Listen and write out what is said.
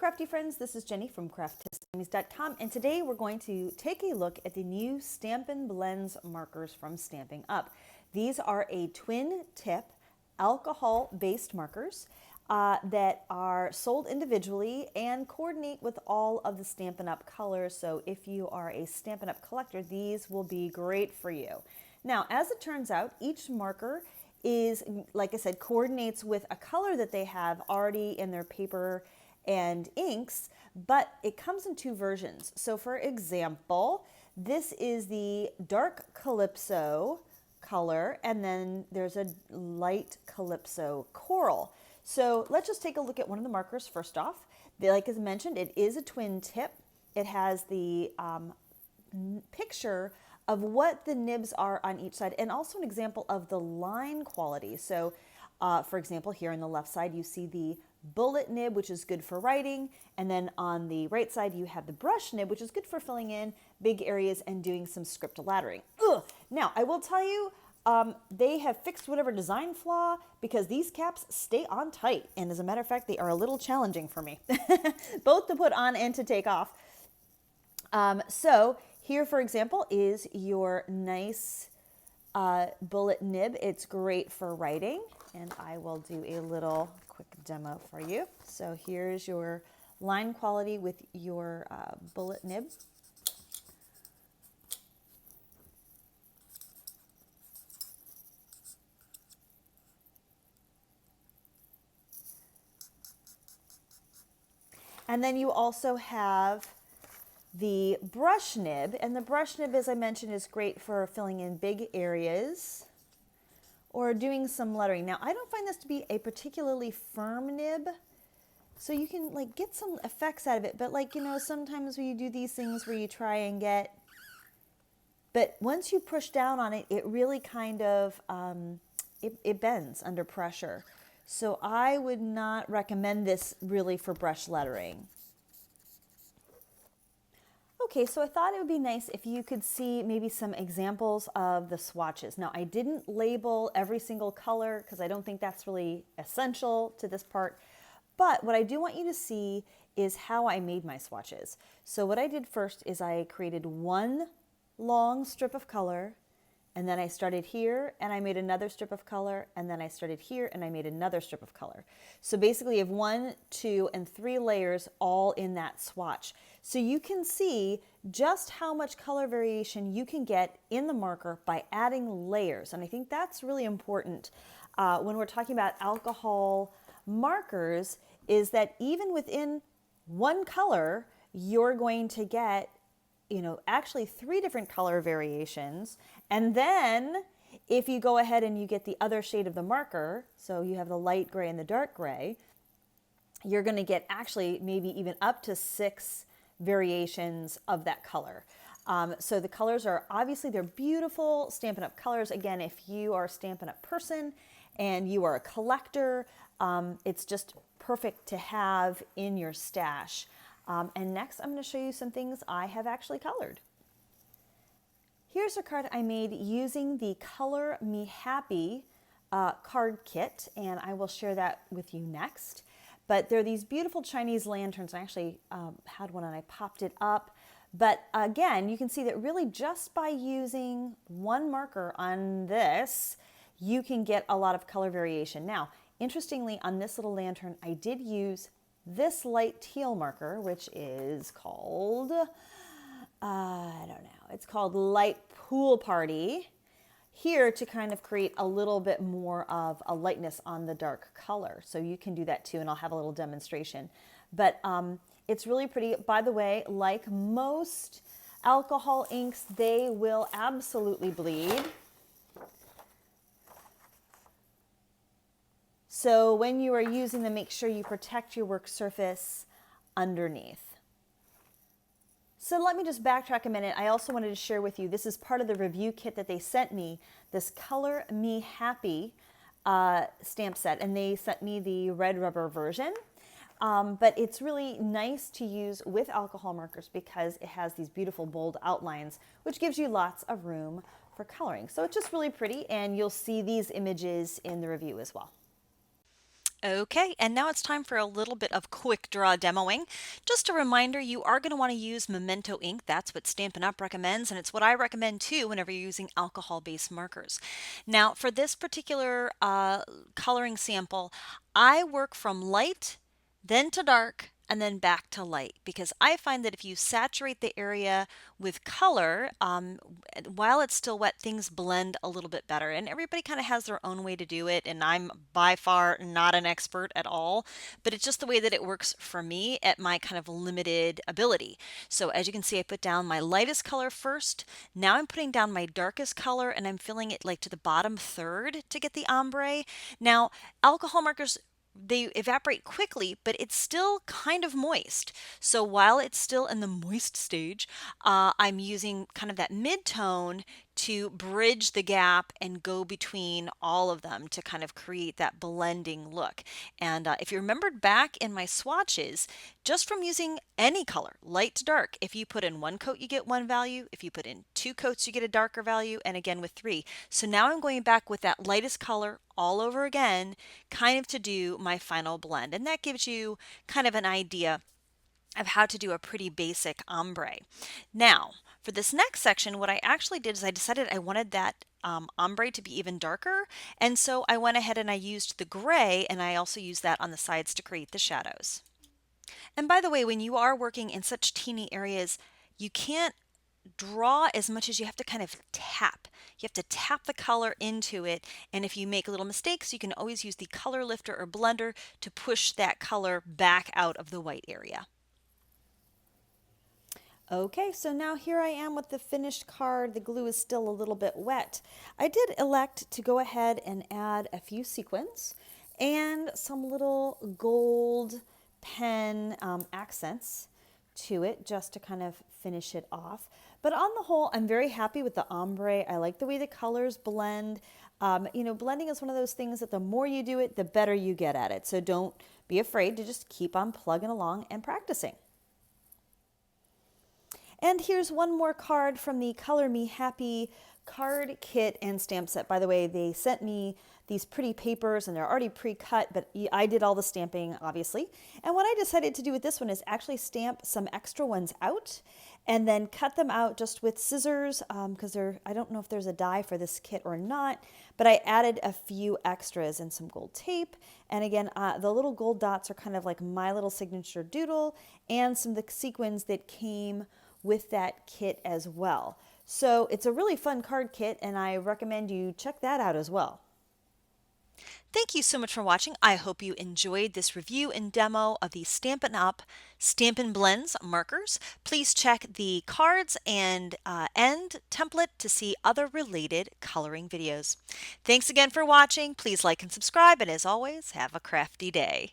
crafty friends, this is Jenny from crafttestimonies.com, and today we're going to take a look at the new Stampin Blends Markers from Stampin UP. These are a twin tip alcohol-based markers that are sold individually and coordinate with all of the Stampin UP colors. So if you are a Stampin UP collector, these will be great for you. Now, as it turns out, each marker is, like I said, coordinates with a color that they have already in their paper and inks, but it comes in two versions. So for example, this is the dark Calypso color, and then there's a light Calypso coral. So let's just take a look at one of the markers first off. Like as mentioned, it is a twin tip. It has the picture of what the nibs are on each side, and also an example of the line quality. So for example, here on the left side you see the bullet nib, which is good for writing, and then on the right side you have the brush nib, which is good for filling in big areas and doing some script laddering. Ugh. Now I will tell you, they have fixed whatever design flaw, because these caps stay on tight, and as a matter of fact they are a little challenging for me both to put on and to take off. So here, for example, is your nice bullet nib. It's great for writing, and I will do a little quick demo for you. So here's your line quality with your bullet nib. And then you also have the brush nib, and the brush nib, as I mentioned, is great for filling in big areas or doing some lettering. Now, I don't find this to be a particularly firm nib, so you can like get some effects out of it, but like, you know, sometimes when you do these things where you try and get, but once you push down on it, it really kind of, it bends under pressure. So I would not recommend this really for brush lettering. Okay, so I thought it would be nice if you could see maybe some examples of the swatches. Now, I didn't label every single color because I don't think that's really essential to this part, but what I do want you to see is how I made my swatches. So what I did first is I created one long strip of color, and then I started here and I made another strip of color, and then I started here and I made another strip of color. So basically you have 1, 2, and 3 layers all in that swatch. So you can see just how much color variation you can get in the marker by adding layers. And I think that's really important when we're talking about alcohol markers, is that even within one color, you're going to get, you know, actually 3 different color variations. And then if you go ahead and you get the other shade of the marker, so you have the light gray and the dark gray, you're going to get actually maybe even up to 6 variations of that color. So the colors are obviously, they're beautiful Stampin' Up! Colors. Again, if you are a Stampin' Up! Person and you are a collector, it's just perfect to have in your stash. And next I'm going to show you some things I have actually colored. Here's a card I made using the Color Me Happy card kit, and I will share that with you next. But they're these beautiful Chinese lanterns. I actually had one and I popped it up. But again, you can see that really just by using one marker on this, you can get a lot of color variation. Now, interestingly, on this little lantern, I did use this light teal marker, which is called, I don't know, it's called Light Pool Party, here to kind of create a little bit more of a lightness on the dark color. So you can do that too, and I'll have a little demonstration. But it's really pretty. By the way, like most alcohol inks, they will absolutely bleed. So when you are using them, make sure you protect your work surface underneath. So let me just backtrack a minute. I also wanted to share with you, this is part of the review kit that they sent me, this Color Me Happy stamp set, and they sent me the red rubber version. But it's really nice to use with alcohol markers because it has these beautiful bold outlines, which gives you lots of room for coloring. So it's just really pretty, and you'll see these images in the review as well. Okay, and now it's time for a little bit of quick draw demoing. Just a reminder, you are going to want to use Memento ink. That's what Stampin' Up! Recommends, and it's what I recommend too whenever you're using alcohol-based markers. Now, for this particular coloring sample, I work from light, then to dark, and then back to light, because I find that if you saturate the area with color, while it's still wet, things blend a little bit better. And everybody kind of has their own way to do it, and I'm by far not an expert at all, but it's just the way that it works for me at my kind of limited ability. So as you can see, I put down my lightest color first. Now I'm putting down my darkest color, and I'm filling it like to the bottom third to get the ombre. Now, alcohol markers, they evaporate quickly, but it's still kind of moist. So while it's still in the moist stage, I'm using kind of that mid-tone to bridge the gap and go between all of them to kind of create that blending look. And if you remembered back in my swatches, just from using any color, light to dark, if you put in one coat, you get one value. If you put in two coats, you get a darker value, and again with three. So now I'm going back with that lightest color all over again, kind of to do my final blend. And that gives you kind of an idea of how to do a pretty basic ombre. Now, for this next section, what I actually did is I decided I wanted that ombre to be even darker, and so I went ahead and I used the gray, and I also used that on the sides to create the shadows. And by the way, when you are working in such teeny areas, you can't draw as much as you have to kind of tap. You have to tap the color into it, and if you make little mistakes, you can always use the color lifter or blender to push that color back out of the white area. Okay, so now here I am with the finished card. The glue is still a little bit wet. I did elect to go ahead and add a few sequins and some little gold pen accents to it just to kind of finish it off. But on the whole, I'm very happy with the ombre. I like the way the colors blend. Blending is one of those things that the more you do it, the better you get at it. So don't be afraid to just keep on plugging along and practicing. And here's one more card from the Color Me Happy card kit and stamp set. By the way, they sent me these pretty papers and they're already pre-cut, but I did all the stamping, obviously. And what I decided to do with this one is actually stamp some extra ones out and then cut them out just with scissors, because I don't know if there's a die for this kit or not, but I added a few extras and some gold tape. And again, the little gold dots are kind of like my little signature doodle and some of the sequins that came with that kit as well. So it's a really fun card kit, and I recommend you check that out as well. Thank you so much for watching. I hope you enjoyed this review and demo of the Stampin' Up! Stampin' Blends Markers. Please check the cards and end template to see other related coloring videos. Thanks again for watching. Please like and subscribe, and as always, have a crafty day.